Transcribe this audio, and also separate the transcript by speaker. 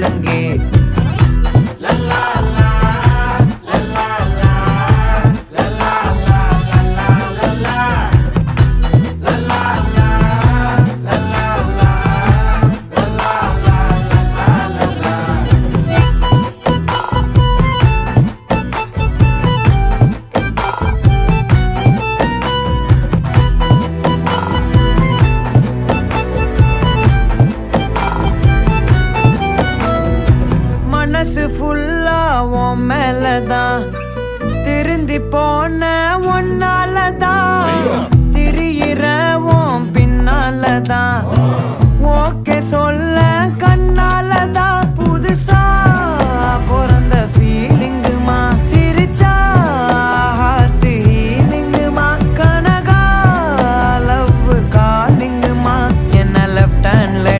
Speaker 1: முழங்கே மனசு ஃபுல்லா உன் மேலதான் திருந்தி போன ஒன்னாலதான் திரியிற உன் பின்னாலதான் ஓகே சொல்ல கண்ணாலதான்